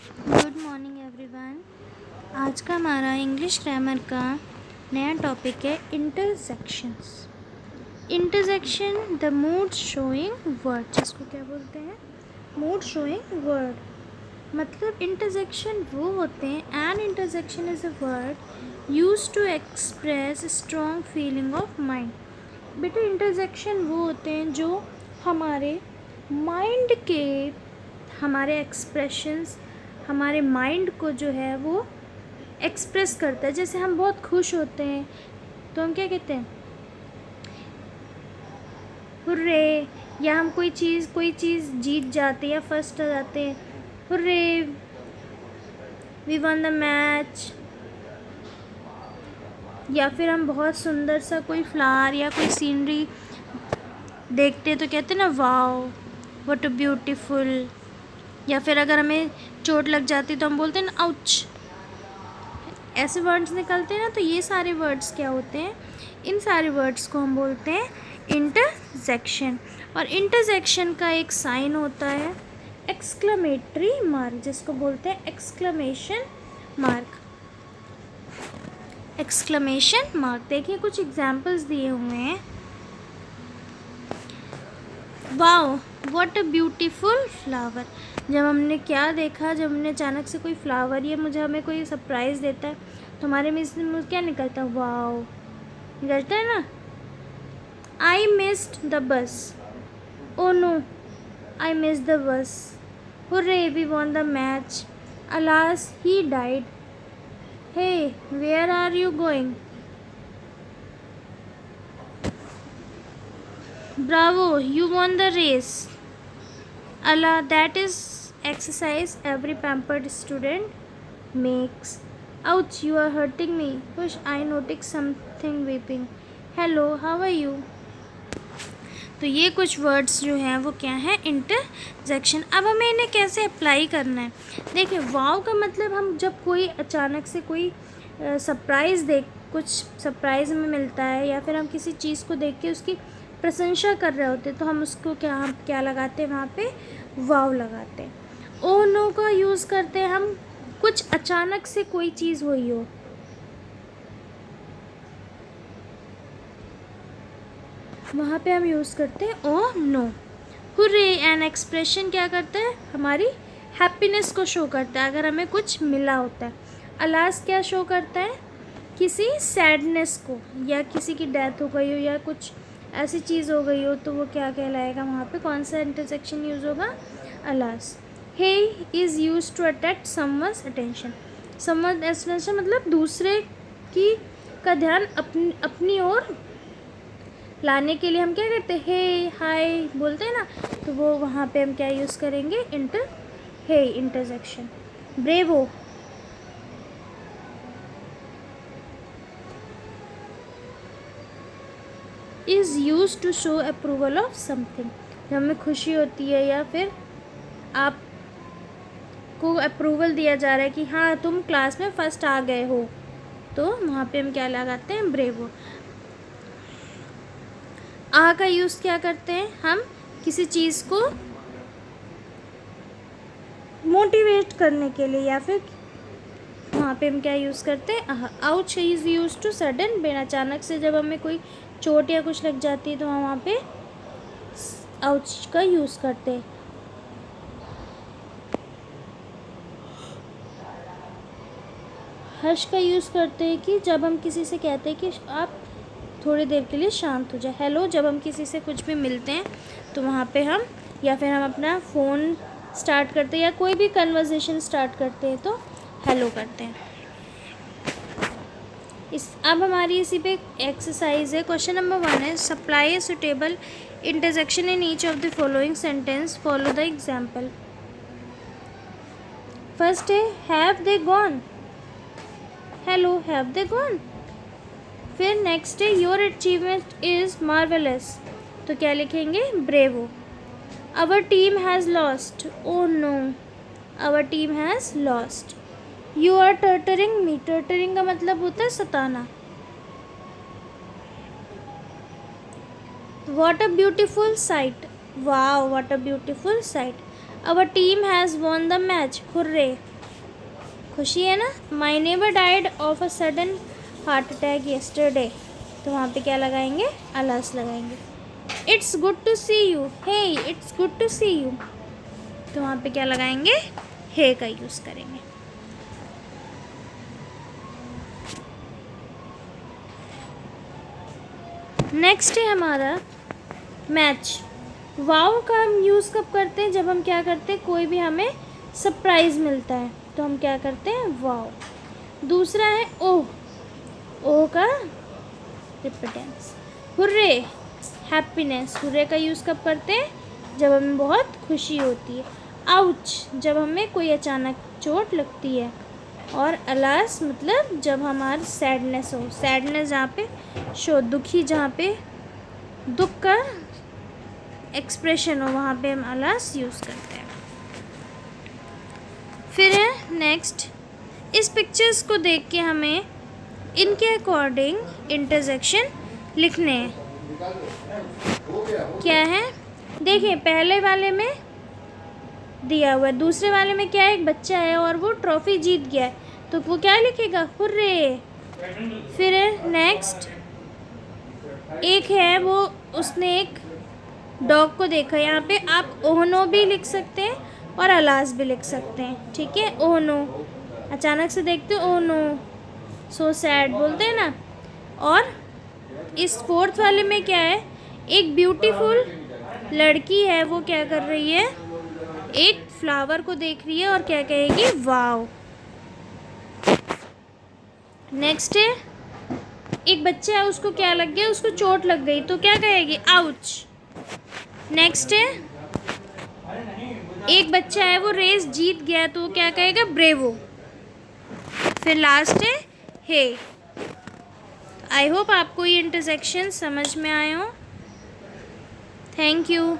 Good morning everyone. आज का हमारा इंग्लिश ग्रामर का नया टॉपिक है intersections. Intersection the mood showing word, जिसको क्या बोलते हैं, मूड शोइंग वर्ड। मतलब इंटरसेक्शन वो होते हैं, an intersection is a word use to express strong feeling of mind. बेटा इंटरसेक्शन वो होते हैं जो हमारे माइंड के, हमारे एक्सप्रेशंस, हमारे माइंड को जो है वो एक्सप्रेस करता है। जैसे हम बहुत खुश होते हैं तो हम क्या कहते हैं, हुर्रे, या हम कोई चीज़ जीत जाते हैं या फर्स्ट आ जाते हैं, hurray we won the match. या फिर हम बहुत सुंदर सा कोई फ्लावर या कोई सीनरी देखते हैं तो कहते हैं ना, वाओ व्हाट अ ब्यूटीफुल। या फिर अगर हमें चोट लग जाती है तो हम बोलते हैं ना, आउच। ऐसे वर्ड्स निकलते हैं ना। तो ये सारे वर्ड्स क्या होते हैं, इन सारे वर्ड्स को हम बोलते हैं इंटरसेक्शन। और इंटरसेक्शन का एक साइन होता है एक्सक्लेमेटरी मार्क, जिसको बोलते हैं एक्सक्लेमेशन मार्क। एक्सक्लेमेशन मार्क देखिए कुछ एग्जाम्पल्स दिए हुए हैं। Wow what a beautiful flower. जब हमने क्या देखा, जब हमने अचानक से कोई फ्लावर या हमें कोई सरप्राइज़ देता है तो हमारे में क्या निकलता है, वाओ निकलता है ना। आई missed the bus, oh no I miss the bus, hurray we won the match, alas he died, hey where are you going, bravo you won the race, Allah that is exercise every pampered student makes, ouch you are hurting me, push I notice something weeping, hello how are you। तो ये कुछ words जो हैं वो क्या है, interjection. अब हमें इन्हें कैसे अप्लाई करना है। देखिए वाव का मतलब, हम जब कोई अचानक से कोई सरप्राइज़ देख, कुछ सरप्राइज़ हमें मिलता है या फिर हम किसी चीज़ को देख के उसकी प्रशंसा कर रहे होते तो हम उसको क्या लगाते हैं, वहाँ पे वाव लगाते हैं। ओ नो का यूज़ करते हैं हम, कुछ अचानक से कोई चीज़ हुई हो, वहाँ पे हम यूज़ करते हैं oh no. Hurray an expression क्या करता है, हमारी हैप्पीनेस को शो करता है अगर हमें कुछ मिला होता है। अलास क्या शो करता है, किसी सैडनेस को, या किसी की डेथ हो गई हो या कुछ ऐसी चीज़ हो गई हो तो वो क्या कहलाएगा, वहाँ पे कौन सा इंटरसेक्शन यूज़ होगा, alas. Hey is use to attract someone's attention. Someone attention मतलब दूसरे की का ध्यान अपनी ओर लाने के लिए हम क्या करते हैं, हे हाय बोलते हैं ना। तो वो वहाँ पे हम क्या यूज़ करेंगे, हे intersection. Bravo is use to show approval of something. जब हमें खुशी होती है या फिर आपको अप्रूवल दिया जा रहा है कि हाँ तुम क्लास में फ़र्स्ट आ गए हो, तो वहाँ पे हम क्या लगाते हैं, ब्रेवो। आ का यूज़ क्या करते हैं, हम किसी चीज़ को मोटिवेट करने के लिए, या फिर वहाँ पे हम क्या यूज़ करते हैं, ouch is use to sudden pain. अचानक से जब हमें कोई चोट या कुछ लग जाती है तो हम वहाँ पे आउच का यूज़ करते हैं। हर्ष का यूज़ करते हैं कि जब हम किसी से कहते हैं कि आप थोड़ी देर के लिए शांत हो जाए। हेलो जब हम किसी से कुछ भी मिलते हैं तो वहाँ पे हम, या फिर हम अपना फ़ोन स्टार्ट करते हैं या कोई भी कन्वर्सेशन स्टार्ट करते हैं तो हेलो करते हैं। अब हमारी इसी पे एक्सरसाइज है। क्वेश्चन नंबर 1 है, supply a suitable intersection in each of the following sentence, follow the example. First है, have they gone, hello have they gone. फिर नेक्स्ट है, योर अचीवमेंट इज़ मार्वेलस, तो क्या लिखेंगे, bravo. Our team has lost, oh no our team has lost. You are torturing me, torturing का मतलब होता है सताना। What a beautiful sight, wow what a beautiful sight. Our team has von the match, hurray. खुशी है ना। My neighbour died of a sudden heart attack yesterday, तो वहाँ पे क्या लगाएंगे, अलास लगाएंगे। It's good to see you, hey it's good to see you, तो वहाँ पे क्या लगाएंगे, हे का यूज़ करेंगे। नेक्स्ट है हमारा मैच। वाओ का हम यूज़ कब करते हैं, जब हम क्या करते हैं, कोई भी हमें सरप्राइज़ मिलता है तो हम क्या करते हैं, वाओ। दूसरा है ओह, ओह का रिपिटेंस। हुर्रे, हैप्पीनेस, हुर्रे का यूज़ कब करते हैं, जब हमें बहुत खुशी होती है। आउच, जब हमें कोई अचानक चोट लगती है। और अलास मतलब जब हमारी सैडनेस हो, सैडनेस जहाँ पे दुखी, जहाँ पे दुख का एक्सप्रेशन हो, वहाँ पे हम अलास यूज़ करते हैं। फिर है नेक्स्ट, इस पिक्चर्स को देख के हमें इनके अकॉर्डिंग इंटरजेक्शन लिखने हैं। क्या है, देखिए पहले वाले में दिया हुआ है, दूसरे वाले में क्या है, एक बच्चा है और वो ट्रॉफी जीत गया है, तो वो क्या लिखेगा, हुर्रे। फिर है नेक्स्ट, एक है वो उसने एक डॉग को देखा, यहाँ पे आप ओहनो भी लिख सकते हैं और अलास भी लिख सकते हैं, ठीक है। ओहनो, अचानक से देखते हो ओहनो, सो सैड बोलते हैं ना। और इस फोर्थ वाले में क्या है, एक ब्यूटीफुल लड़की है, वो क्या कर रही है, एक फ्लावर को देख रही है और क्या कहेगी, वाव। नेक्स्ट है, एक बच्चा है, उसको क्या लग गया, उसको चोट लग गई, तो क्या कहेगी, आउच। नेक्स्ट है, एक बच्चा है वो रेस जीत गया, तो वो क्या कहेगा, ब्रेवो। फिर लास्ट है हे। आई होप आपको ये इंटरसेक्शन समझ में आए हो। Thank you.